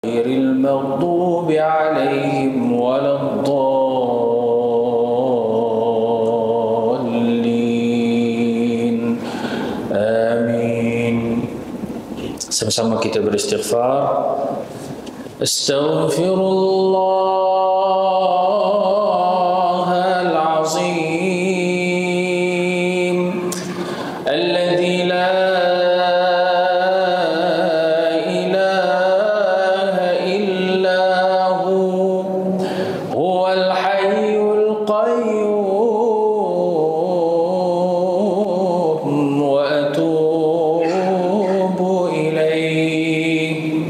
غير المغضوب عليهم ولا الضالين آمين. Sama-sama kita beristighfar. Astaghfirullahal azim alladzi la ilaha illa hu huwal hayyul qayyum wa atubu ilayh.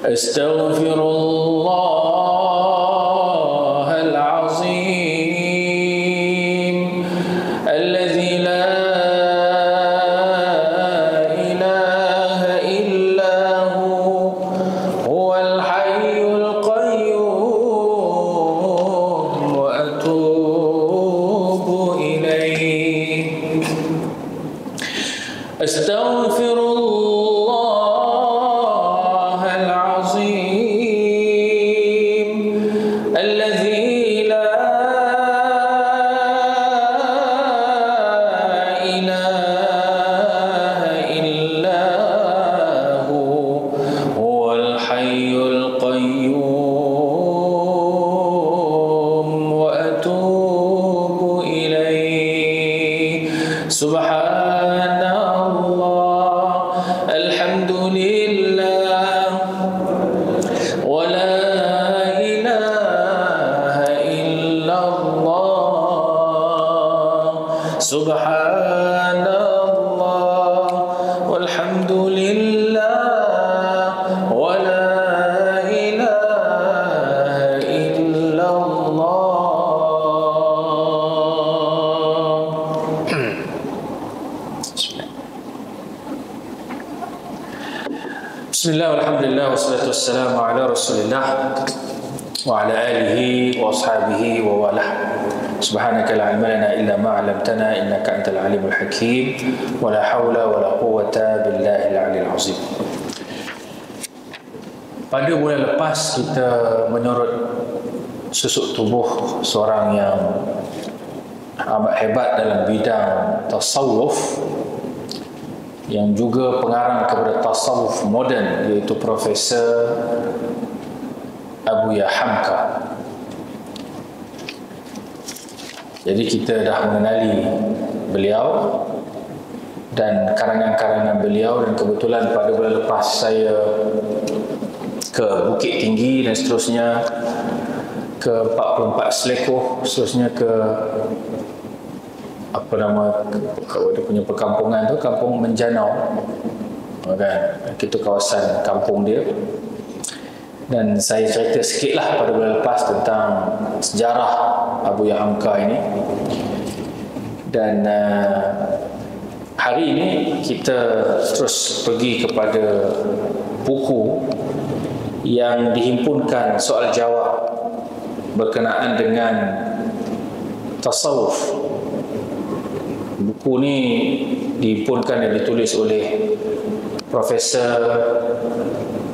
Astaghfirullahal azim alladzi la ilaha illa hu huwal hayyul qayyum wa atubu ilayh. Astaghfirullahal azim alladzi la ilaha illa hu huwal hayyul qayyum wa atubu ilayh. Subhanallah, alhamdulillah, wa la ilaha illallah. Subhanallah, walhamdulillah, wa la ilaha illallah. Bismillah, alhamdulillah, wassalatu wassalamu ala rasulillah wa ala alihi wa ashabihi wa walah. Subhanaka la ilma lana illa ma 'allamtana innaka antal alimul hakim wa la hawla wa la quwwata billahi al-'aliyyil azim. Pada bulan lepas kita menyorot susuk tubuh seorang yang amat hebat dalam bidang tasawuf, yang juga pengarang kepada tasawuf moden, iaitu Profesor Abuya Hamka. Jadi kita dah mengenali beliau dan karangan-karangan beliau, dan kebetulan pada bulan lepas saya ke Bukit Tinggi dan seterusnya, ke 44 Selekoh, seterusnya ke apa nama dia punya perkampungan tu, Kampung Menjanau kan, itu kawasan kampung dia. Dan saya cerita sikitlah pada bulan lepas tentang sejarah Abuya Hamka ini. Dan hari ini kita terus pergi kepada buku yang dihimpunkan soal jawab berkenaan dengan tasawuf. Buku ni dihimpunkan dan ditulis oleh Profesor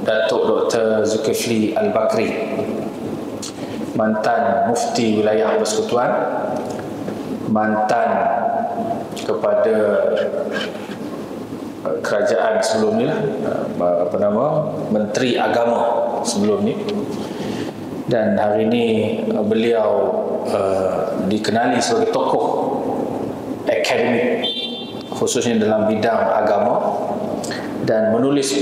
Datuk Dr. Zulkifli Al-Bakri, mantan Mufti Wilayah Persekutuan, mantan kepada kerajaan sebelum ni lah, Menteri Agama sebelum ni. Dan hari ini beliau dikenali sebagai tokoh akademik khususnya dalam bidang agama, dan menulis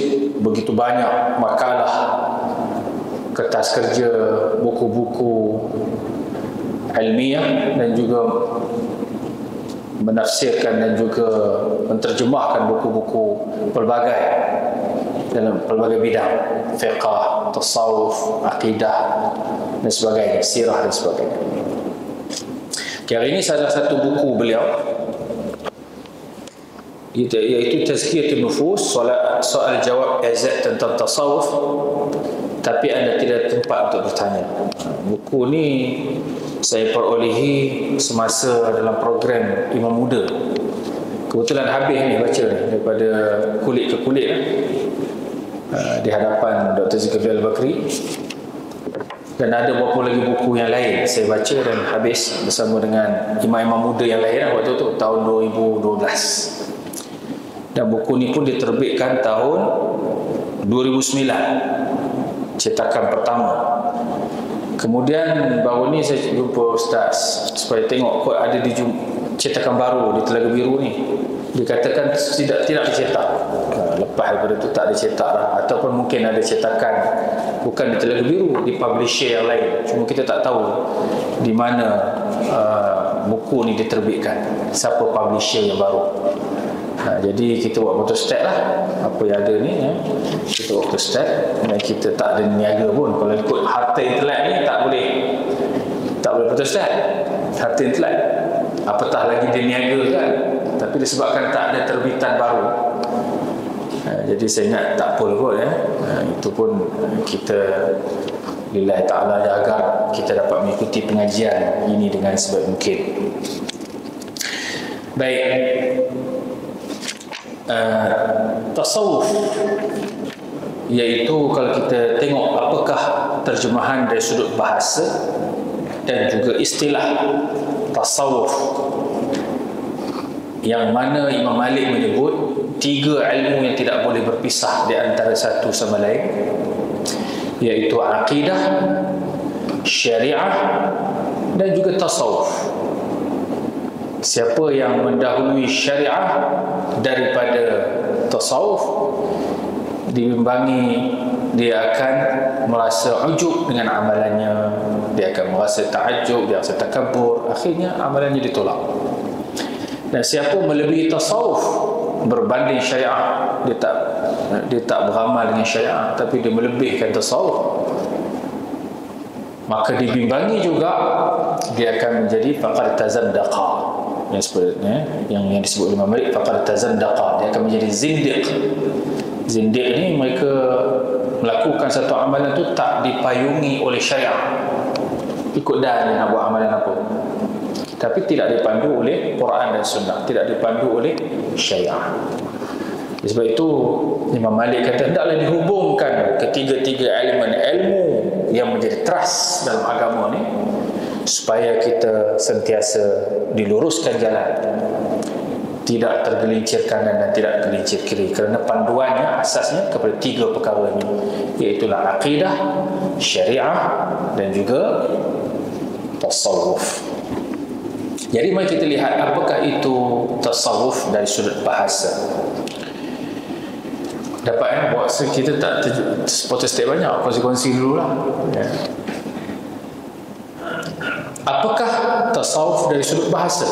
begitu banyak makalah, kertas kerja, buku-buku ilmiah, dan juga menafsirkan dan juga menterjemahkan buku-buku pelbagai dalam pelbagai bidang, fiqh, tasawuf, akidah dan sebagainya, sirah dan sebagainya. Hari ini salah satu buku beliau iaitu Tazkiyatun Nufus, soal jawab azad tentang tasawuf tapi anda tidak ada tempat untuk bertanya. Buku ni saya perolehi semasa dalam program Imam Muda. Kebetulan habis ni baca ni, daripada kulit ke kulit lah. di hadapan Dr. Zulkifli Al-Bakri. Dan ada beberapa lagi buku yang lain saya baca dan habis bersama dengan imam-imam muda yang lain waktu itu tahun 2012. Dan buku ni pun diterbitkan tahun 2009, cetakan pertama. Kemudian baru ni saya jumpa Ustaz supaya tengok kok ada di cetakan baru di Telaga Biru ni. Dikatakan tidak dicetak. Lepas daripada itu tak dicetak lah. Ataupun mungkin ada cetakan bukan di Telaga Biru, di publisher yang lain. Cuma kita tak tahu di mana buku ni diterbitkan, siapa publisher yang baru. Jadi kita buat photostat lah apa yang ada ni ya. Kita buat photostat dan kita tak ada niaga pun. Kalau ikut harta intelek ni tak boleh photostat harta intelek, apatah lagi dia niaga kan. Tapi disebabkan tak ada terbitan baru, jadi saya ingat tak apa kot ya. Itu pun kita lillahi ta'ala agar kita dapat mengikuti pengajian ini dengan sebaik mungkin. Baik, tasawuf, iaitu kalau kita tengok apakah terjemahan dari sudut bahasa dan juga istilah tasawuf, yang mana Imam Malik menyebut 3 ilmu yang tidak boleh berpisah di antara satu sama lain, iaitu akidah, syariah dan juga tasawuf. Siapa yang mendahului syariah daripada tasawuf, dibimbangi dia akan merasa ujub dengan amalannya, dia akan merasa ta'ajub, dia rasa takabur, akhirnya amalannya ditolak. Dan siapa melebihi tasawuf berbanding syariah, dia tak beramal dengan syariah tapi dia melebihkan tasawuf, maka dibimbangi juga dia akan menjadi faqad tazandaqa, yang sebenarnya yang disebut oleh Imam Malik faqad tazandaqa, dia akan menjadi zindiq. Zindiq ni mereka melakukan satu amalan tu tak dipayungi oleh syariah, ikut dah dia nak buat amalan apa, tapi tidak dipandu oleh Quran dan Sunnah, tidak dipandu oleh syariah. Sebab itu Imam Malik kata hendaklah dihubungkan ketiga-tiga elemen ilmu yang menjadi teras dalam agama ni, supaya kita sentiasa diluruskan jalan, tidak tergelincir kanan dan tidak tergelincir kiri, kerana panduannya asasnya kepada 3 perkara ini, iaitulah akidah, syariah dan juga tasawuf. Jadi mari kita lihat apakah itu tasawuf dari sudut bahasa. Dapat buat kita tak photostat banyak, kongsi-kongsi dululah ya. Apakah tasawuf dari sudut bahasa?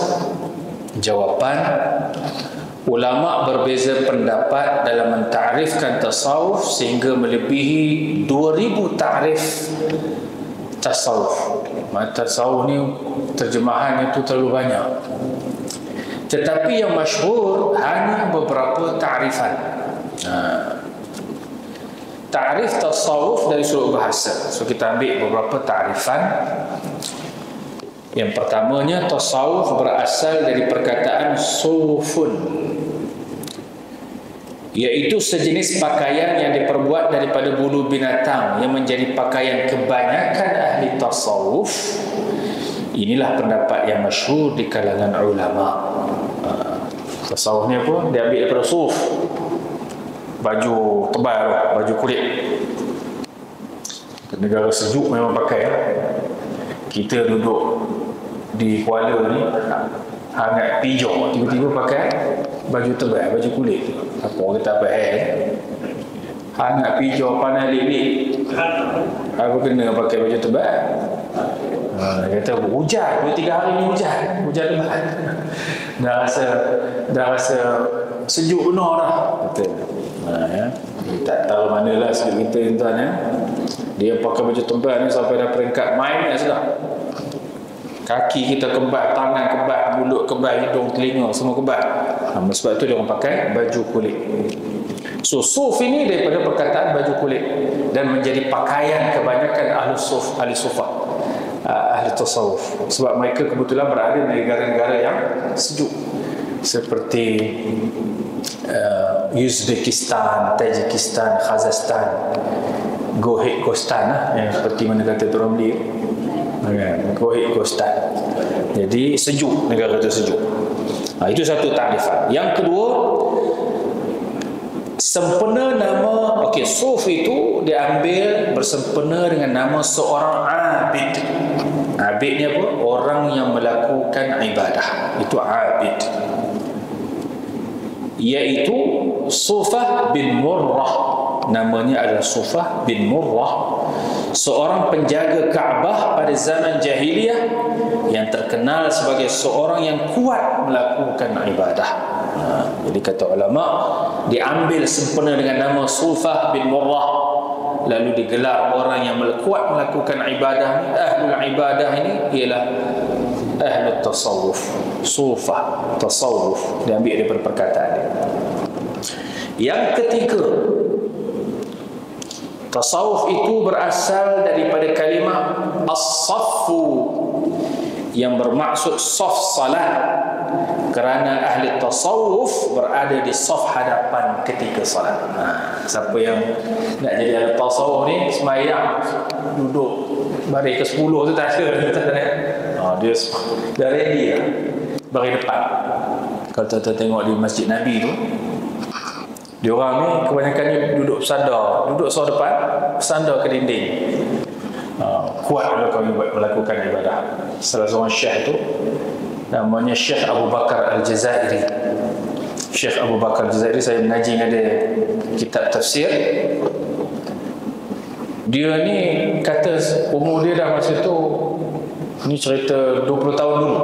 Jawapan, ulama berbeza pendapat dalam mentarifkan tasawuf sehingga melebihi 2000 takrif tasawuf. Tasawuf ni terjemahan itu terlalu banyak, tetapi yang masyhur hanya beberapa ta'rifan. Ta'rif tasawuf dari sudut bahasa, so kita ambil beberapa ta'rifan. Yang pertamanya, tasawuf berasal dari perkataan sufun, iaitu sejenis pakaian yang diperbuat daripada bulu binatang yang menjadi pakaian kebanyakan ahli tasawuf. Inilah pendapat yang masyhur di kalangan ulama. Tasawuf ni apa? Dia ambil daripada suf, baju tebal, baju kulit. Negara sejuk memang pakai ya. Kita duduk di Kuala ni hangat pijau, tiba-tiba pakai baju tebal, baju kulit. Apa orang kata apa hangat pijau, panas lik-lik, apa kena pakai baju tebal? Dia kata hujan, 2-3 hari ni hujan lebat. Dah rasa sejuk penuh dah kata. Ya. Tak tahu manalah sejuk kita tuan ya. Dia pakai baju tebal ni sampai dah peringkat main sudah. Kaki kita kebal, tangan kebal, mulut kebal, hidung, telinga semua kebal. Sebab tu dia orang pakai baju kulit. So suf ini daripada perkataan baju kulit dan menjadi pakaian kebanyakan ahli sufah, ahli tasawuf, sebab mereka kebetulan berada di negara-negara yang sejuk seperti Uzbekistan, Tajikistan, Kazakhstan, Gohit Gostan lah, yang seperti mana kata orang beli, Gohit Gostan. Jadi sejuk, negara itu sejuk. Itu satu takrifan. Yang kedua, sempena nama, suf itu diambil bersempena dengan nama seorang abid. Abid ni apa? Orang yang melakukan ibadah. Itu abid. Iaitu Sufah bin Murrah. Namanya adalah Sufah bin Murrah, seorang penjaga Kaabah pada zaman jahiliyah yang terkenal sebagai seorang yang kuat melakukan ibadah. Jadi kata ulama, diambil sempena dengan nama Sufah bin Murrah, lalu digelar orang yang kuat melakukan ibadah ni. Ahlul ibadah ini ialah ahlul tasawuf. Sufah, tasawuf, diambil daripada perkataan dia. Yang ketiga, tasawuf itu berasal daripada kalimah as-saffu yang bermaksud saf salat, kerana ahli tasawuf berada di saf hadapan ketika salat. Siapa yang nak jadi ahli tasawuf ni, semayang duduk baris ke-10 tu tak ada. Dia ready lah, baris depan. Kalau tuan-tuan tengok di Masjid Nabi tu, diorang ni kebanyakannya duduk bersandar, duduk saf depan, bersandar ke dinding. Kuat melakukan ibadah. Salah seorang syekh tu namanya Syekh Abu Bakar Al-Jazairi. Syekh Abu Bakar Al-Jazairi, saya mengaji dengan dia kitab tafsir. Dia ni kata umur dia dah masa tu, ni cerita 20 tahun dulu.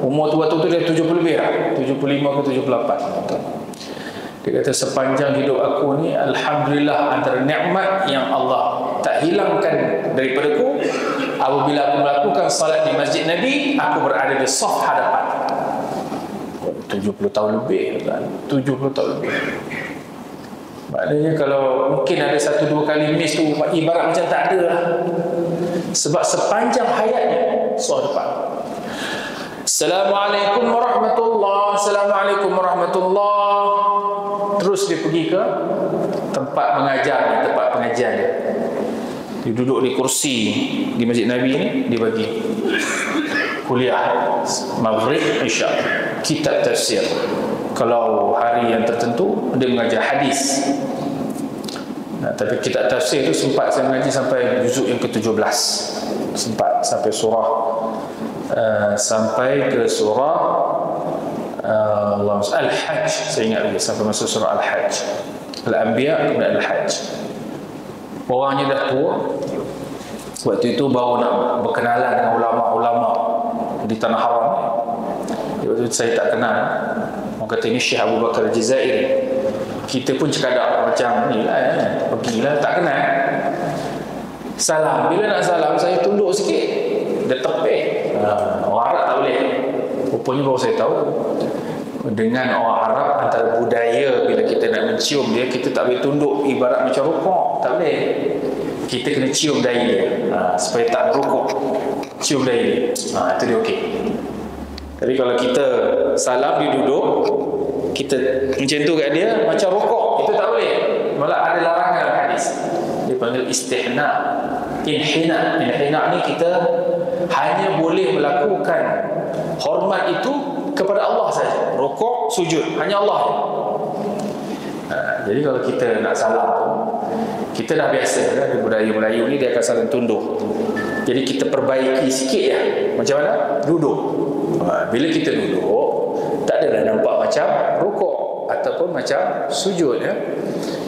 Umur tu waktu tu dia 70 lebih lah, 75 ke 78. Dia kata sepanjang hidup aku ni, alhamdulillah, antara nikmat yang Allah tak hilangkan daripada aku, apabila aku melakukan salat di Masjid Nabi, aku berada di saf hadapan. 70 tahun lebih kan? 70 tahun lebih. Maknanya kalau mungkin ada 1-2 kali miss tu, ibarat macam tak ada lah. Sebab sepanjang hayatnya saf depan. Assalamualaikum warahmatullahi, Assalamualaikum warahmatullahi. Terus dia pergi ke tempat mengajar, tempat pengajian dia. Dia duduk di kursi di Masjid Nabi ni, dia bagi kuliah Maghrib, Isya, kitab tafsir. Kalau hari yang tertentu dia mengajar hadis. Tapi kitab tafsir itu sempat saya mengaji sampai juzuk yang ke-17. Sempat sampai surah sampai ke surah Al-Hajj. Saya ingat lagi sampai masuk surah Al-Hajj. Al-Anbiya kemudian Al-Hajj. Orangnya dah tua. Waktu itu baru nak berkenalan dengan ulama-ulama di Tanah Haram. Waktu itu saya tak kenal. Orang kata ini Syekh Abu Bakar Al-Jazairi. Kita pun cakap macam ni lah, pergilah, tak kenal. Salam, bila nak salam saya tunduk sikit, dia tepih. Orang Arab tak boleh. Rupanya baru saya tahu, dengan orang Arab antara budaya, bila kita nak mencium dia, kita tak boleh tunduk ibarat macam rukuk, tak boleh. Kita kena cium dahi dia, supaya tak rukuk. Cium dahi dia, itu dia okey. Tapi kalau kita salam, dia duduk, kita macam tu kat dia, macam rukuk, itu tak boleh. Malah ada larangan dalam hadis, dia panggil istihna, inhina. Inhina ni kita hanya boleh melakukan hormat itu kepada Allah saja. Rukuk, sujud, hanya Allah. Jadi kalau kita nak salam, kita dah biasa kan, di budaya Melayu ni dia akan saling tunduk. Jadi kita perbaiki sikit ya. Macam mana? Duduk. Bila kita duduk, tak adalah nampak macam rukuk ataupun macam sujud ya.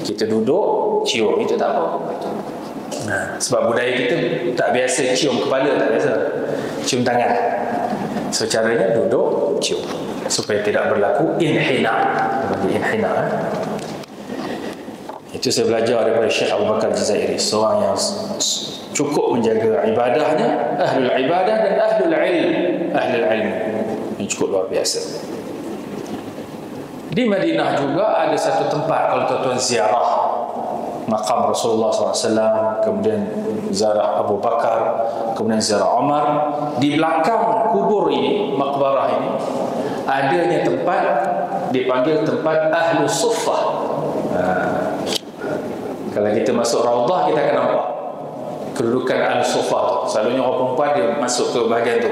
Kita duduk, cium, itu tak apa. Sebab budaya kita tak biasa cium kepala, tak biasa. Cium tangan. So caranya duduk, cium, supaya tidak berlaku inhina. Inhina. Itu saya belajar daripada Syekh Abu Bakar Al-Jazairi, seorang yang cukup menjaga ibadahnya, ahlul ibadah dan ahlul ilm. Ahlul ilm yang cukup luar biasa. Di Madinah juga ada satu tempat kalau tuan-tuan ziarah makam Rasulullah SAW, kemudian ziarah Abu Bakar, kemudian ziarah Umar. Di belakang kubur ini, makbarah ini, adanya tempat dipanggil tempat Ahlus Suffah. Kalau kita masuk Raudah, kita akan nampak kedudukan Ahlus Suffah tu. Selalunya orang perempuan dia masuk ke bahagian tu,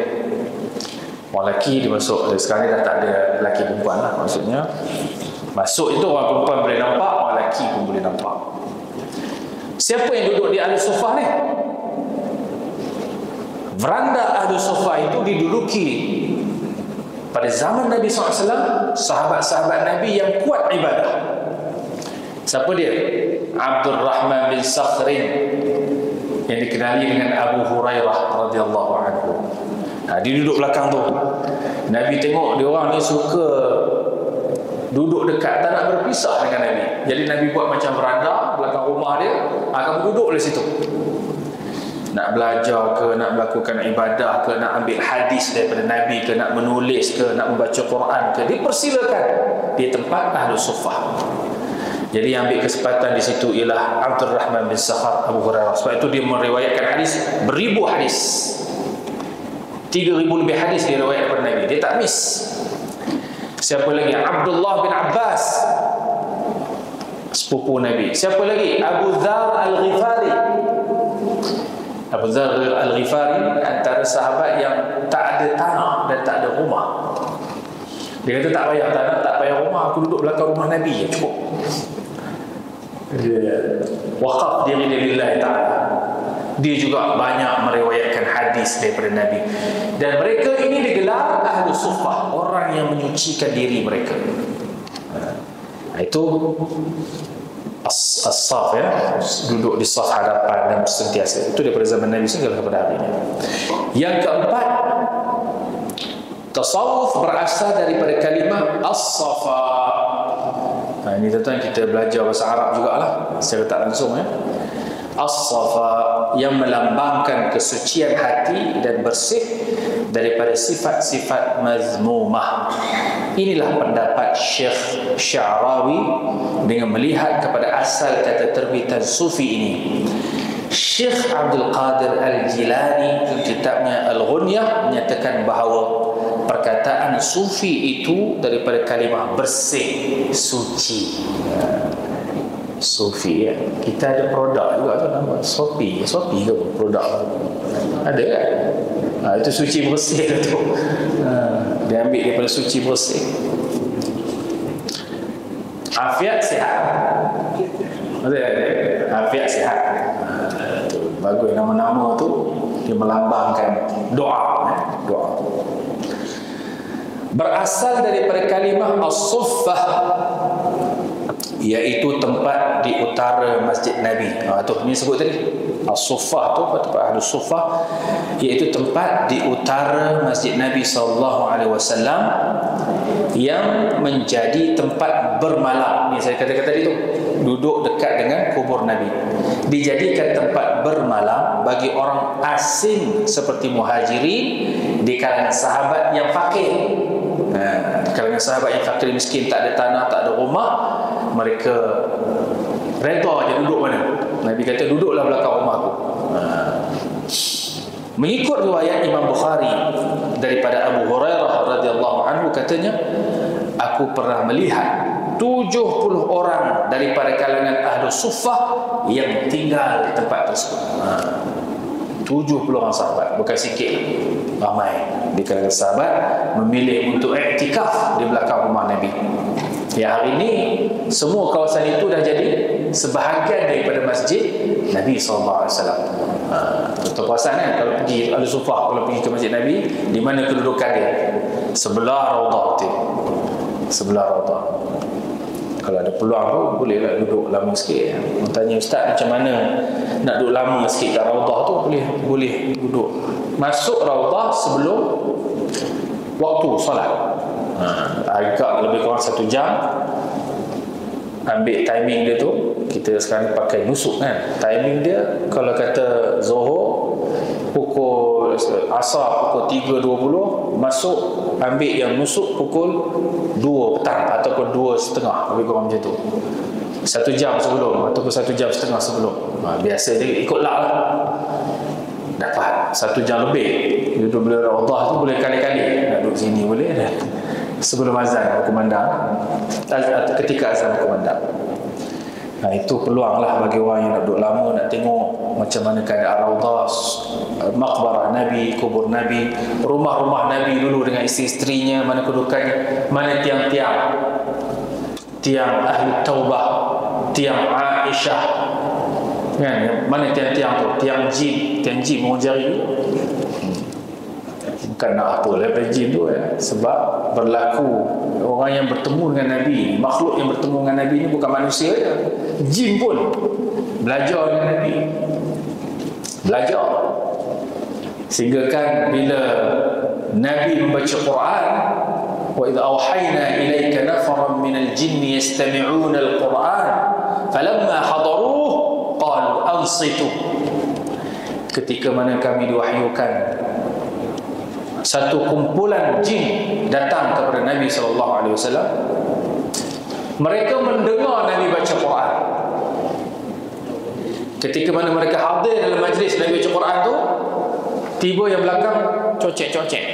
orang lelaki dia masuk. Sekarang ni dah tak ada lelaki perempuan lah, maksudnya masuk itu orang perempuan boleh nampak, orang lelaki pun boleh nampak. Siapa yang duduk di Ahlus Suffah ni? Veranda Ahlus Suffah itu diduduki pada zaman Nabi SAW, sahabat-sahabat Nabi yang kuat ibadah. Siapa dia? Abdul Rahman bin Sakhrin, yang dikenali dengan Abu Hurairah radhiyallahu anhu. Dia duduk belakang tu. Nabi tengok dia orang ni suka duduk dekat, tak nak berpisah dengan Nabi. Jadi Nabi buat macam veranda belakang rumah dia, akan duduk di situ. Nak belajar ke, nak melakukan ibadah ke, nak ambil hadis daripada Nabi ke, nak menulis ke, nak membaca Quran ke, dipersilakan di tempat Ahlus Suffah. Jadi yang ambil kesempatan di situ ialah Abdul Rahman bin Sakhar, Abu Hurairah. Sebab itu dia meriwayatkan hadis beribu hadis, 3,000 lebih hadis dia riwayat daripada Nabi. Dia tak miss. Siapa lagi? Abdullah bin Abbas, sepupu Nabi. Siapa lagi? Abu Dzar Al-Ghifari. Abu Dzar Al-Ghifari antara sahabat yang tak ada tanah dan tak ada rumah. Dia kata tak payah tanah, tak payah rumah, aku duduk belakang rumah Nabi je cukup. Dia waqaf diri lillahi ta'ala. Dia juga banyak meriwayatkan hadis daripada Nabi. Dan mereka ini digelar Ahlus Suffah, orang yang menyucikan diri mereka. Itu as-saf, ya, duduk di saf hadapan dan sentiasa. Itu daripada zaman Nabi sehingga kepada hari ini. Yang keempat, tasawuf berasal daripada kalimah as-safa. Ini tuan-tuan kita belajar bahasa Arab jugalah secara tak langsung, ya. As-safa yang melambangkan kesucian hati dan bersih daripada sifat-sifat mazmumah. Inilah pendapat Syekh Sya'rawi dengan melihat kepada asal kata terbitan sufi ini. Syekh Abdul Qadir Al-Jilani dalam kitabnya Al-Ghunyah menyatakan bahawa perkataan sufi itu daripada kalimah bersih, suci. Sufi, ya. Kita ada produk juga tu nama Shopee. Shopee ke produk? Ada kan? Itu suci bersih lah tu. Dia ambil daripada suci bersih. Afiat sihat. Afiat sihat. Bagus nama-nama tu dia melambangkan doa, doa. Berasal daripada kalimah as-suffah, iaitu tempat di utara Masjid Nabi. Tu ni sebut tadi as-suffah tu, tempat Ahlus Suffah, iaitu tempat di utara Masjid Nabi SAW yang menjadi tempat bermalam. Ni saya kata-kata tadi tu, duduk dekat dengan kubur Nabi. Dijadikan tempat bermalam bagi orang asing seperti muhajirin di kalangan sahabat yang fakir. Di kalangan sahabat yang fakir miskin, tak ada tanah, tak ada rumah, mereka reda je duduk mana. Nabi kata duduklah belakang rumah aku. Mengikut riwayat Imam Bukhari daripada Abu Hurairah radhiyallahu anhu, katanya aku pernah melihat 70 orang daripada kalangan Ahlus Suffah yang tinggal di tempat tersebut. 70 orang sahabat, bukan sikit, ramai di kalangan sahabat memilih untuk iktikaf di belakang rumah Nabi. Ya, hari ini semua kawasan itu dah jadi sebahagian daripada masjid Nabi SAW. Tuan perasan kan, kalau pergi Ahlus Suffah, kalau pergi ke masjid Nabi, di mana kedudukan dia? Sebelah Raudah tu. Sebelah Raudah. Kalau ada peluang tu, bolehlah duduk lama sikit. Orang tanya, Ustaz, macam mana nak duduk lama sikit kat Raudah tu? Boleh duduk. Masuk Raudah sebelum waktu solat. Agak lebih kurang 1 jam. Ambil timing dia tu. Kita sekarang pakai nusuk kan. Timing dia, kalau kata Zohor, pukul Asar pukul 3.20, masuk ambil yang nusuk pukul 2 petang ataupun 2.30, lebih kurang macam tu. 1 jam sebelum ataupun 1 jam setengah sebelum. Biasa dia ikut lak lah. Dapat 1 jam lebih. Duduk beli Raudah tu boleh kali-kali. Nak duduk sini boleh dah. sebelum azan berkumandang, ketika azan berkumandang. Nah, itu peluang lah bagi orang yang nak duduk lama, nak tengok macam mana keadaan Raudhah, maqbarah Nabi, kubur Nabi, rumah-rumah Nabi dulu dengan isteri-isterinya, mana kedudukannya, mana tiang-tiang, tiang Ahli Taubah, tiang Aisyah, kan? Mana tiang-tiang tu, tiang jin mohon jari. Bukan nak apa daripada jin tu ya. Sebab berlaku orang yang bertemu dengan Nabi, makhluk yang bertemu dengan Nabi ni bukan manusia je, jin pun belajar dengan Nabi, belajar. Sehingga kan bila Nabi membaca Quran, wa idza awhayna ilayka nafaran minal jinni yastami'una al-Quran falamma hadaruhu qalu ansitu. Ketika mana kami diwahyukan, satu kumpulan jin datang kepada Nabi SAW. Mereka mendengar Nabi baca Quran. Ketika mana mereka hadir dalam majlis Nabi baca Quran tu, tiba yang belakang cocek-cocek,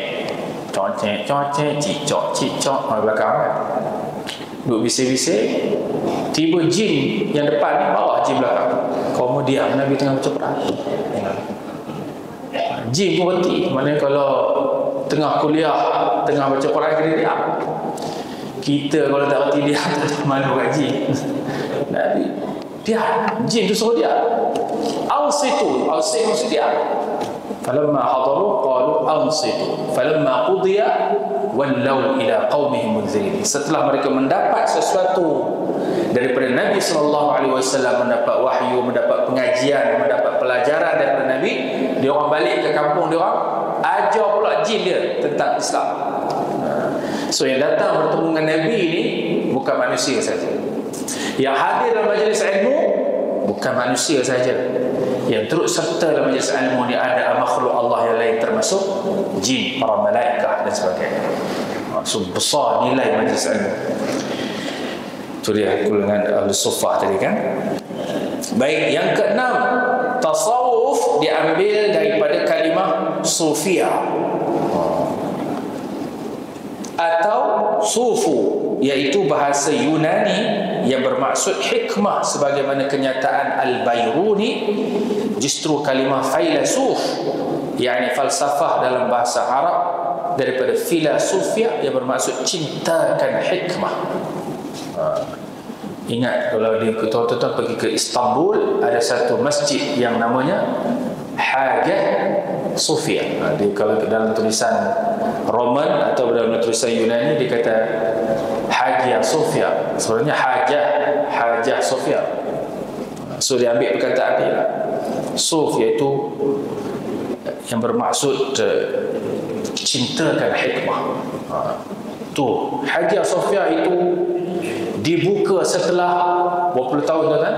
cicok orang belakang kan, duduk bising-bising. Tiba jin yang depan ni bawah jin belakang, kau mau diam, Nabi tengah baca Quran. Jin pun berhenti. Mana kalau tengah kuliah, tengah baca Quran, kena diam. Kita kalau tak berhenti diam, malu kat jin. Nabi diam, jin tu suruh diam. Ansitu, ansit maksud diam. Falamma hadaru qalu ansitu falamma qudiya wallau ila qaumihim munzirin. Setelah mereka mendapat sesuatu daripada Nabi SAW, mendapat wahyu, mendapat pengajian, mendapat pelajaran daripada Nabi, dia orang balik ke kampung dia orang, ajar pula jin dia tentang Islam. So yang datang bertemu dengan Nabi ni bukan manusia saja. Yang hadir dalam majlis ilmu bukan manusia saja. Yang turut serta dalam majlis ilmu ni ada makhluk Allah yang lain, termasuk jin, para malaikat dan sebagainya. So besar nilai majlis ilmu. Itu dia golongan ahli sufah tadi kan. Baik, yang keenam, tasawuf diambil daripada kalimah sufia atau sufu, iaitu bahasa Yunani yang bermaksud hikmah, sebagaimana kenyataan Al-Bayruni. Justru kalimah filosof, yakni falsafah dalam bahasa Arab, daripada filosofia yang bermaksud cintakan hikmah. Ingat kalau tuan-tuan pergi ke Istanbul, ada satu masjid yang namanya Hagia Sophia. Kalau dalam tulisan Roman atau dalam tulisan Yunani dia kata Hagia Sophia, sebenarnya Hagia Sophia. So dia ambil perkataan dia lah. Sof iaitu yang bermaksud cintakan hikmah. Tu Hagia Sophia itu dibuka setelah berapa puluh tahun kan?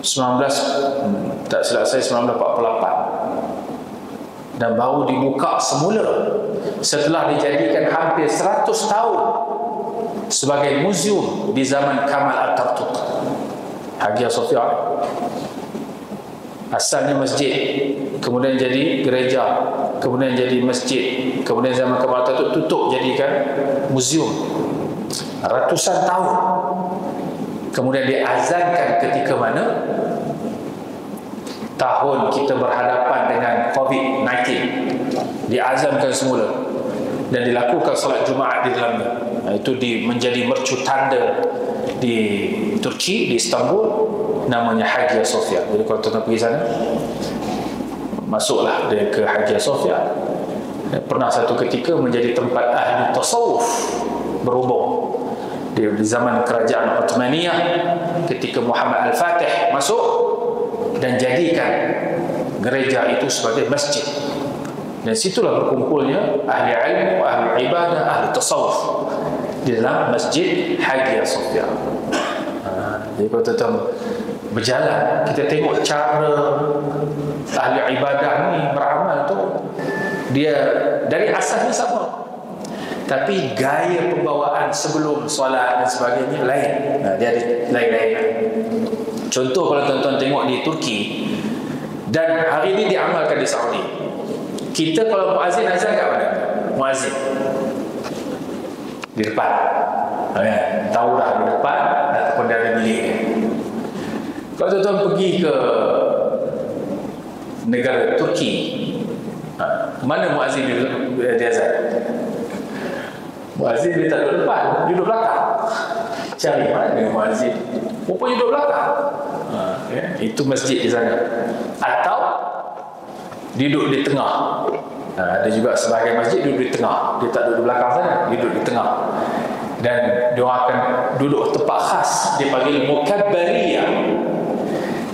1948, dan baru dibuka semula setelah dijadikan hampir 100 tahun sebagai muzium di zaman Kamal Atatürk. Hagia Sophia asalnya masjid, kemudian jadi gereja, kemudian jadi masjid, kemudian zaman Kamal Atatürk tutup jadikan muzium. Ratusan tahun kemudian diazankan ketika mana tahun kita berhadapan dengan COVID-19, diazankan semula dan dilakukan solat Jumaat di dalamnya. Itu menjadi mercu tanda di Turki, di Istanbul, namanya Hagia Sophia. Jadi kalau tuan pergi sana, masuklah dia ke Hagia Sophia. Pernah satu ketika menjadi tempat ahli tasawuf berhubung. Di zaman kerajaan Uthmaniyah, ketika Muhammad Al-Fatih masuk dan jadikan gereja itu sebagai masjid. Dan situlah berkumpulnya ahli ilmu, ahli ibadah, ahli tasawuf di dalam masjid Hagia Sophia. Jadi kalau tuan berjalan, kita tengok cara ahli ibadah ni beramal tu, dia dari asalnya sama, tapi gaya pembawaan sebelum solat dan sebagainya lain. Dia ada lain-lain. Contoh kalau tuan-tuan tengok di Turki, dan hari ini diamalkan di Saudi. Kita kalau muazzin azan kat mana? Muazzin di depan. Tahu dah di depan ataupun dia ada bilik dia. Kalau tuan-tuan pergi ke negara Turki, mana muazzin dia azan? Muazzin dia tak duduk depan, duduk belakang. Cari mana muazzin? Rupanya duduk belakang. Itu masjid di sana. Atau duduk di tengah. Ada juga sebahagian masjid duduk di tengah. Dia tak duduk di belakang sana, dia duduk di tengah. Dan dia akan duduk tempat khas dipanggil mukabbariyah.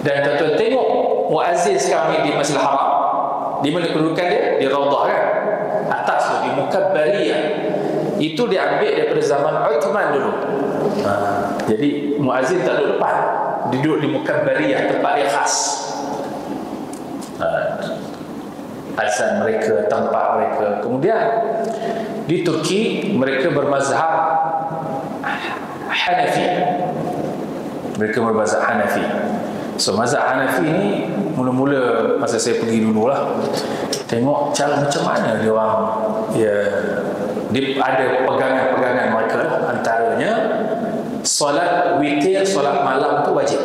Dan tuan-tuan tengok muazzin sekarang ni di Masjidil Haram, di mana kedudukan dia? Di Raudah kan? Atas tu, di mukabbariyah. Itu diambil daripada zaman Uthman dulu. Jadi muazzin tak duduk depan, dia duduk di mukabbariyah, tempat dia khas. Azan mereka, tempat mereka. Kemudian di Turki mereka bermazhab Hanafi. Mereka bermazhab Hanafi. So mazhab Hanafi ni mula-mula masa saya pergi dululah, tengok cara macam mana dia orang dia ada pegangan-pegangan mereka. Antaranya solat witir, solat malam tu wajib.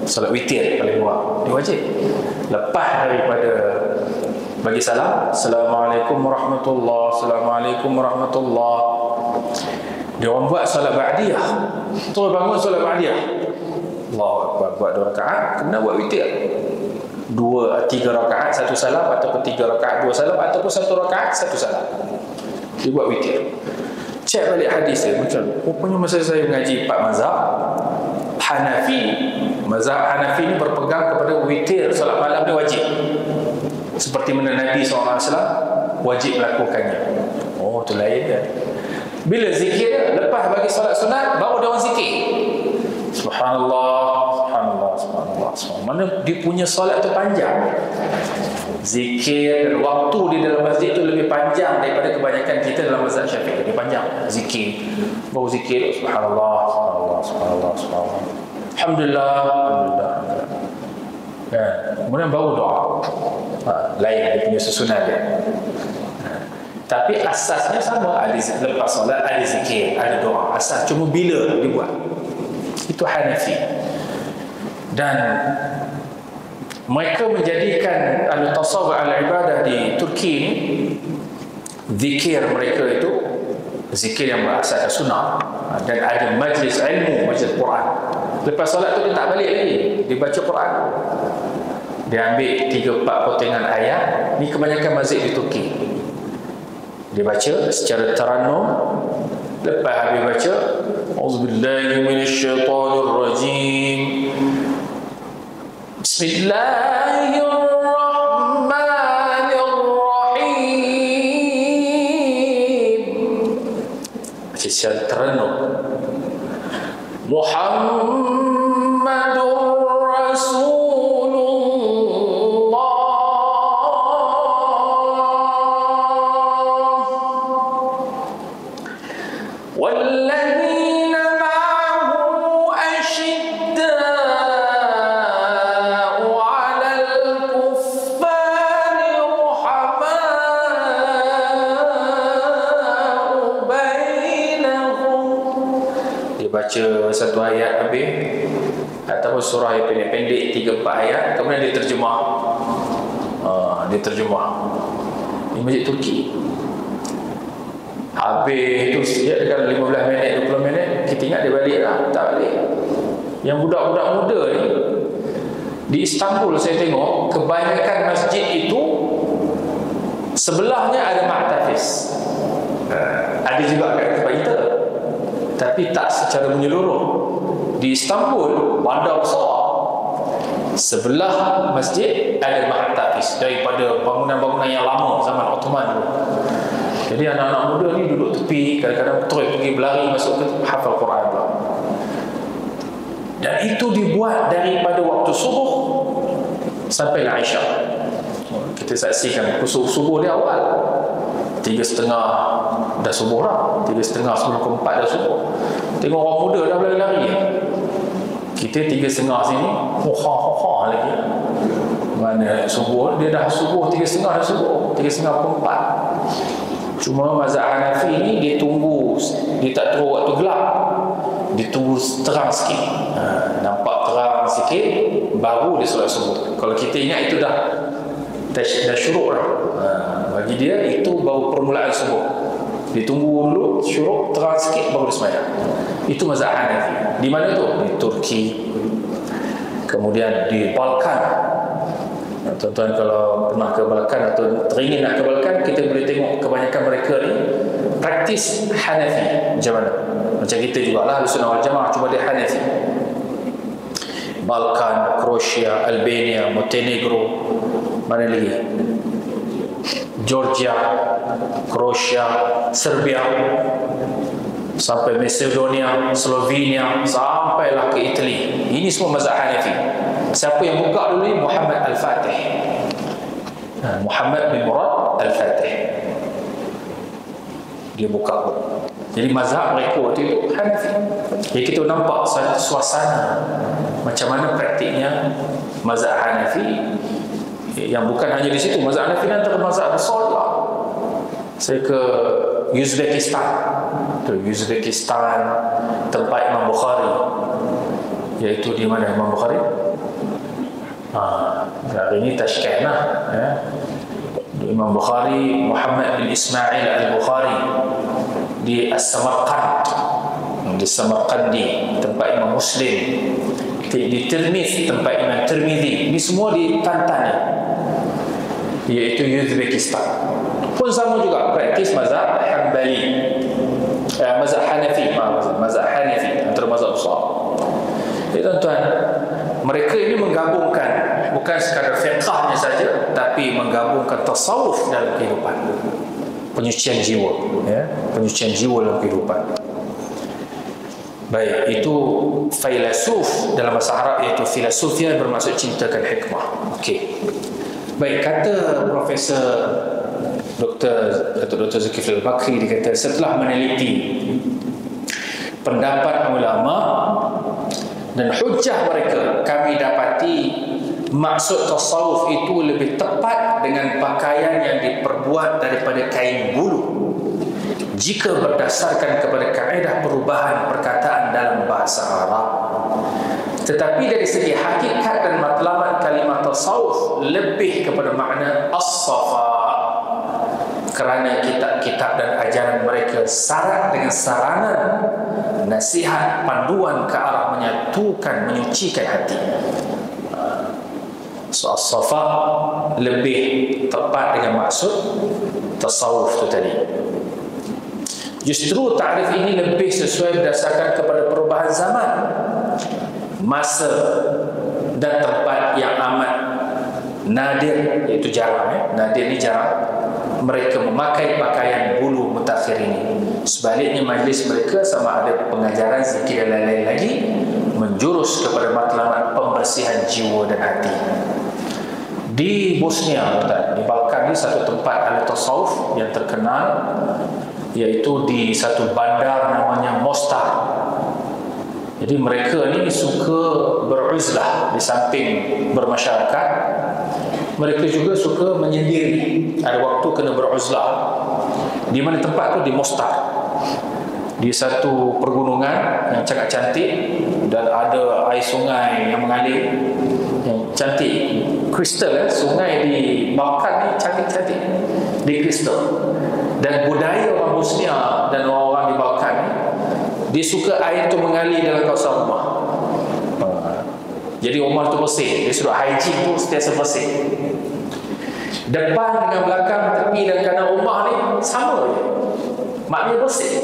Solat witir paling kurang dia wajib. Lepas daripada bagi salam, Assalamualaikum warahmatullahi, Assalamualaikum warahmatullahi, dia orang buat solat ba'diyah. Terus bangun solat ba'diyah, Allahu Akbar, buat 2 rakaat, kena buat witir 2-3 rakaat, 1 salam, ataupun 3 rakaat 2 salam, ataupun 1 rakaat 1 salam. Dia buat witir. Cek balik hadis dia, macam rupanya masa saya mengaji 4 mazhab Hanafi, mazhab Hanafi ni berpegang kepada witir solat malam ni wajib, seperti mana Nabi SAW wajib melakukannya. Oh, tu lain kan. Bila zikir, lepas bagi solat sunat, baru dia orang zikir Subhanallah, Subhanallah, Subhanallah, Subhanallah. Mana dia punya solat tu panjang. Zikir dan waktu di dalam masjid tu lebih panjang daripada kebanyakan kita dalam mazhab Syafi'i. Lebih panjang zikir. Baru zikir Subhanallah, Subhanallah, Subhanallah, Subhanallah, Alhamdulillah, Alhamdulillah. Kemudian baru doa. Lain dia punya susunan dia. Tapi asasnya sama. Lepas solat ada zikir, ada doa. Asas cuma bila dibuat. Itu Hanafi. Dan mereka menjadikan al-tasawwuf al-ibadah di Turki ni, zikir mereka itu zikir yang berasaskan sunnah, dan ada majlis ilmu, majlis Quran. Lepas solat tu dia tak balik lagi, dia baca Quran. Dia ambil 3-4 potongan ayat. Ni kebanyakan masjid di Turki. Dia baca secara tarannum. Lepas habis baca, Auzubillahi minasyaitonirrajim, Bismillahirrahmanirrahim. Baca secara tarannum. Muhammadur Rasulullah والذين معه أشداء على الكفار رحماء بينهم. Dia baca satu ayat habis, ataupun surah yang pendek-pendek 3-4 ayat, kemudian dia terjemah. Dia terjemah. Di masjid Turki. Habis tu dia dekat 15 minit, 20 minit, kita ingat dia balik lah. Tak balik. Yang budak-budak muda ni di Istanbul, saya tengok kebanyakan masjid itu sebelahnya ada Ma'tafiz. Ada juga kat tempat kita, tapi tak secara menyeluruh. Di Istanbul, bandar besar, sebelah masjid ada Ma'tafiz daripada bangunan-bangunan yang lama zaman Ottoman dulu. Jadi anak-anak muda ni duduk tepi, kadang-kadang terus pergi berlari masuk ke hafal Quran pula. Dan itu dibuat daripada waktu subuh sampai Isya. Kita saksikan subuh dia awal 3:30 dah subuh lah, 3:30 sebelum ke 4 dah subuh. Tengok orang muda dah berlari-lari. Kita 3:30 sini ho-ha lagi. Mana subuh, dia dah subuh 3:30 dah subuh, 3:30 ke 4. Cuma mazhab Hanafi ni dia tak tunggu waktu gelap, dia tunggu terang sikit, nampak terang sikit baru dia solat subuh. Kalau kita ingat itu dah syuruk dah, bagi dia itu baru permulaan subuh. Dia tunggu dulu syuruk terang sikit baru dia sembahyang. Itu mazhab Hanafi. Di mana tu? Di Turki, kemudian di Balkan. Tuan-tuan kalau pernah ke Balkan atau teringin nak ke Balkan, kita boleh tengok kebanyakan mereka ni praktis Hanafi macam mana. Macam kita jugalah Ahlussunnah wal Jamaah, cuma dia Hanafi. Balkan, Croatia, Albania, Montenegro, mana lagi? Georgia, Croatia, Serbia, sampai Macedonia, Slovenia, sampailah ke Italy. Ini semua mazhab Hanafi. Siapa yang buka dulu ni? Muhammad Al-Fatih. Muhammad bin Murad Al-Fatih, dia buka. Jadi mazhab mereka waktu itu Hanafi. Jadi kita nampak suasana macam mana praktiknya mazhab Hanafi, yang bukan hanya di situ. Mazhab Hanafi antara mazhab besar juga. Saya ke Uzbekistan, tempat Imam Bukhari, iaitu di mana Imam Bukhari? Hari ini Tashkent lah, Imam Bukhari Muhammad bin Ismail Al-Bukhari di Samarkand, di Samarkandi tempat Imam Muslim, di Tirmiz tempat Imam Tirmizi. Ini semua di Tantan, iaitu Uzbekistan. Pun sama juga praktis mazhab Hanbali, mazhab Hanafi, mazhab Hanafi antara mazhab besar. Jadi tuan-tuan, mereka ini menggabungkan bukan sekadar fiqhnya saja, tapi menggabungkan tasawuf dalam kehidupan, penyucian jiwa, penyucian jiwa dalam kehidupan. Baik, itu filosof dalam bahasa Arab, iaitu filosofia bermaksud cintakan hikmah. Okey. Baik, kata Profesor Dr. Zulkifli Al-Bakri, dia kata setelah meneliti pendapat ulama dan hujah mereka, kami dapati maksud tasawuf itu lebih tepat dengan pakaian yang diperbuat daripada kain bulu, jika berdasarkan kepada kaedah perubahan perkataan dalam bahasa Arab. Tetapi dari segi hakikat dan matlamat kalimat tasawuf lebih kepada makna as-safa, kerana kitab-kitab dan ajaran mereka syarat dengan sarana nasihat, panduan ke arah menyatukan, menyucikan hati. So as-safa lebih tepat dengan maksud tasawuf itu tadi. Justru ta'rif ini lebih sesuai berdasarkan kepada perubahan zaman, masa dan tempat yang amat nadir, iaitu jarang. Nadir ni jarang mereka memakai pakaian bulu mutakhir ini. Sebaliknya majlis mereka sama ada pengajaran, zikir dan lain-lain lagi menjurus kepada matlamat pembersihan jiwa dan hati. Di Bosnia, di Balkan ni satu tempat ahli tasawuf yang terkenal, iaitu di satu bandar namanya Mostar. Jadi mereka ni suka beruzlah, di samping bermasyarakat, mereka juga suka menyendiri. Ada waktu kena beruzlah. Di mana tempat tu? Di Mostar, di satu pergunungan yang sangat cantik, dan ada air sungai yang mengalir yang cantik, kristal. Sungai di Balkan ni cantik-cantik, di kristal. Dan budaya orang Bosnia dan orang-orang di Balkan ni, dia suka air tu mengalir dalam kawasan rumah. Jadi rumah tu bersih, dia suruh hygiene tu sentiasa bersih. Depan dengan belakang, tepi dan kanan rumah ni sama je, maknanya bersih.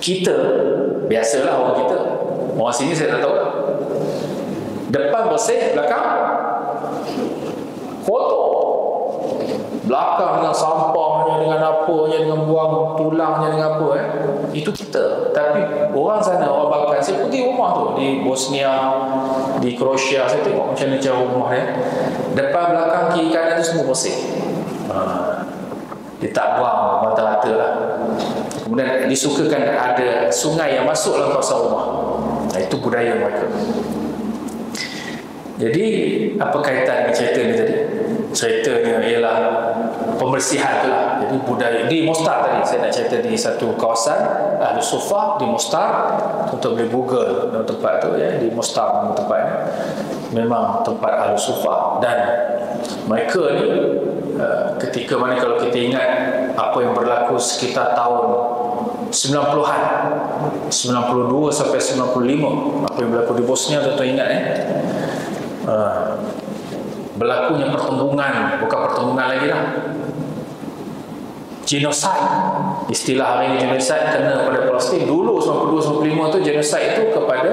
Kita, biasalah orang kita, orang sini saya tak tahu lah. Depan bersih, belakang kotor. Belakang dengan sampahnya, dengan apanya, dengan buang tulangnya, dengan apa, itu kita. Tapi orang sana, orang Balkan, saya pergi rumah tu di Bosnia, di Croatia, saya tengok macam mana cara rumah dia. Depan, belakang, kiri, kanan tu semua bersih. Dia tak buang rata-rata lah. Kemudian disukakan ada sungai yang masuk dalam kawasan rumah. Itu budaya mereka. Jadi apa kaitan dengan cerita ni tadi? ceritanya ialah pembersihan tu lah. Jadi budaya di Mostar tadi saya nak cerita, di satu kawasan Ahli Sufah di Mostar. Tuan-tuan boleh google nama tempat tu ya, di Mostar nama tempatnya. Memang tempat Ahli Sufah, dan mereka ni ketika mana, kalau kita ingat apa yang berlaku sekitar tahun 90-an, 92 sampai 95, apa yang berlaku di Bosnia, tuan-tuan ingat berlakunya pertembungan, bukan pertembungan lagi lah, genocide. Istilah hari ini genocide kena pada Palestin. Dulu 92-95 tu genocide itu kepada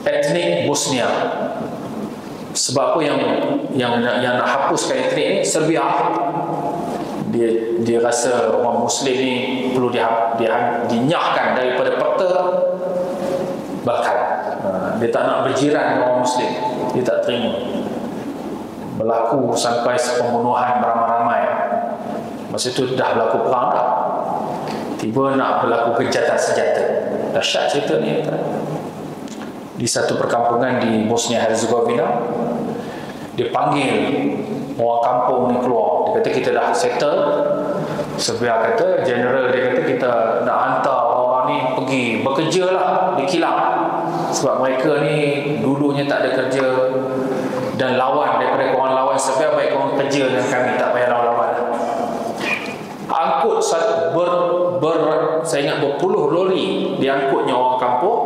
etnik Bosnia. Sebab apa yang nak hapuskan etnik ni? Serbia. Dia rasa orang Muslim ni perlu dinyahkan daripada peta, bahkan dia tak nak berjiran dengan orang Muslim, dia tak terima. Berlaku sampai pembunuhan beramai-ramai. Masa itu dah berlaku perang dah. Tiba nak berlaku gencatan senjata. Dahsyat cerita ni. Di satu perkampungan di Bosnia Herzegovina, dia panggil orang kampung ni keluar. Dia kata kita dah settle. Serbia kata, general dia kata kita nak hantar orang ni pergi bekerja lah di kilang. Sebab mereka ni dulunya tak ada kerja dan lawan, daripada korang lawan Serbia, baik korang kerja dengan kami, tak payah lawan-lawan. Angkut saya ingat berpuluh lori diangkutnya orang kampung,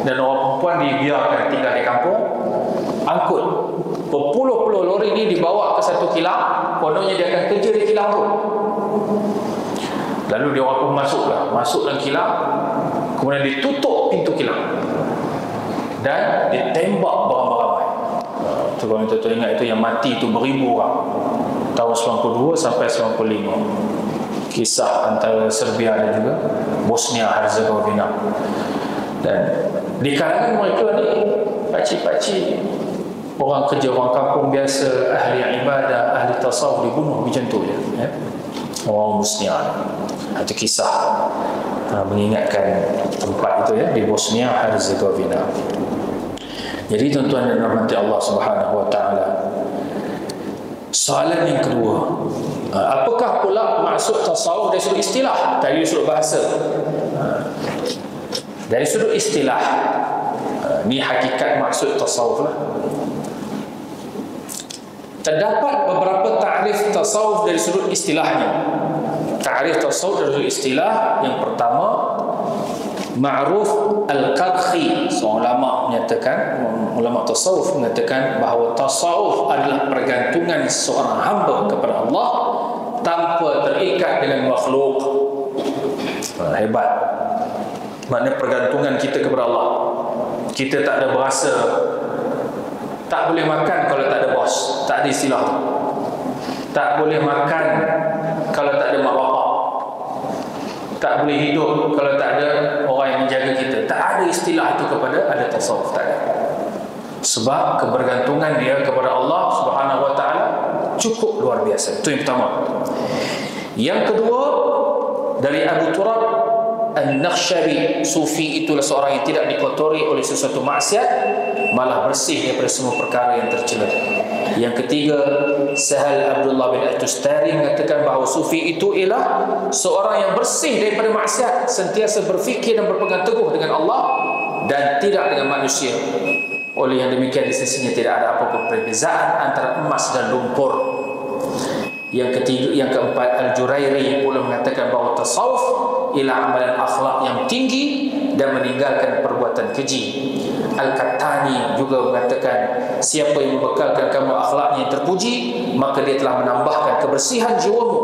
dan orang perempuan dibiarkan tinggal di kampung. Angkut berpuluh-puluh lori ni dibawa ke satu kilang, kononnya dia akan kerja di kilang tu. Lalu dia orang pun masuk dalam kilang, kemudian ditutup pintu kilang dan ditembak beramai-ramai. Tu kalau tuan-tuan ingat, itu yang mati itu beribu orang tahun 92 sampai 95. Kisah antara Serbia dan juga Bosnia Herzegovina. Dan di kalangan mereka ni pakcik-pakcik, orang kerja, orang kampung biasa, ahli ibadah, ahli tasawuf dibunuh macam tu je ya? Orang Bosnia ni. Itu kisah mengingatkan tempat itu ya, di Bosnia Herzegovina. Jadi tuan-tuan dan rahmati Allah Subhanahu wa taala, soalan yang kedua, apakah pula maksud tasawuf dari sudut istilah? Dari sudut bahasa, dari sudut istilah, ni hakikat maksud tasawuf lah. Terdapat beberapa takrif tasawuf dari sudut istilahnya. Takrif tasawuf dari sudut istilah, yang pertama, Ma'ruf Al-Qarhi, seorang ulama tasawuf mengatakan bahawa tasawuf adalah pergantungan seorang hamba kepada Allah tanpa terikat dengan makhluk. Hebat. Maknanya pergantungan kita kepada Allah. Kita tak ada berasa, tak boleh makan kalau tak ada bos, tak ada istilah tu. Tak boleh makan kalau tak ada mak bapak. Tak boleh hidup kalau tak ada orang yang menjaga kita. Tak ada istilah itu kepada ahli tasawuf, tak ada. Sebab kebergantungan dia kepada Allah Subhanahu wa taala cukup luar biasa. Itu yang pertama. Yang kedua, dari Abu Turab An-Nakhshabi, sufi itulah seorang yang tidak dikotori oleh sesuatu maksiat, malah bersih daripada semua perkara yang tercela. Yang ketiga, Sahal Abdullah bin At-Tustari mengatakan bahawa sufi itu ialah seorang yang bersih daripada maksiat, sentiasa berfikir dan berpegang teguh dengan Allah dan tidak dengan manusia. Oleh yang demikian di sisinya tidak ada apa-apa perbezaan antara emas dan lumpur. Yang ketiga, yang keempat, Al-Jurairi pula mengatakan bahawa tasawuf ialah amalan akhlak yang tinggi dan meninggalkan perbuatan keji. Al-Qattani juga mengatakan, siapa yang membekalkan kamu akhlaknya yang terpuji, maka dia telah menambahkan kebersihan jiwamu.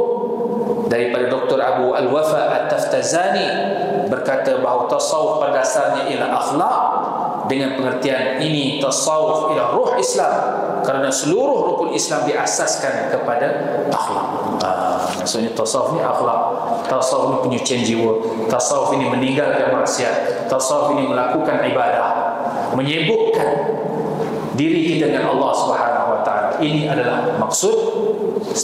Daripada Dr. Abu Al-Wafa At-Taftazani berkata bahawa tasawuf pada dasarnya ialah akhlak. Dengan pengertian ini, tasawuf ialah ruh Islam, kerana seluruh rukun Islam diasaskan kepada akhlak. Maksudnya tasawuf ni akhlak, tasawuf ni penyucian jiwa, tasawuf ini meninggalkan maksiat, tasawuf ini melakukan ibadah, menyibukkan diri kita dengan Allah Subhanahu wa ta'ala. Ini adalah maksud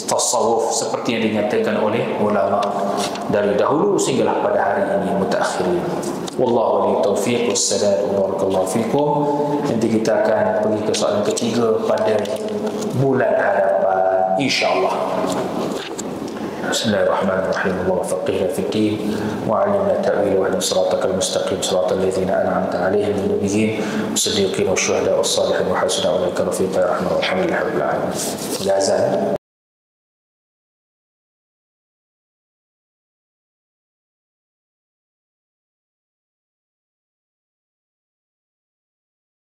tasawuf seperti yang dinyatakan oleh ulama dari dahulu sehinggalah pada hari ini mutaakhirin. Wallahu wali taufiq wassadad. Barakallahu fikum. Nanti kita akan pergi ke soalan ketiga pada bulan hadapan insyaallah. Bismillahirrahmanirrahim. Allahumma faqihna fid din wa 'allimna ta'wil wa siratal mustaqim siratal ladzina an'amta 'alaihim min nabiyyin was-siddiqin wasyuhada'i was-salihin wa hasuna ulaika rafiqa ya rahman alhamdulillahi rabbil alamin.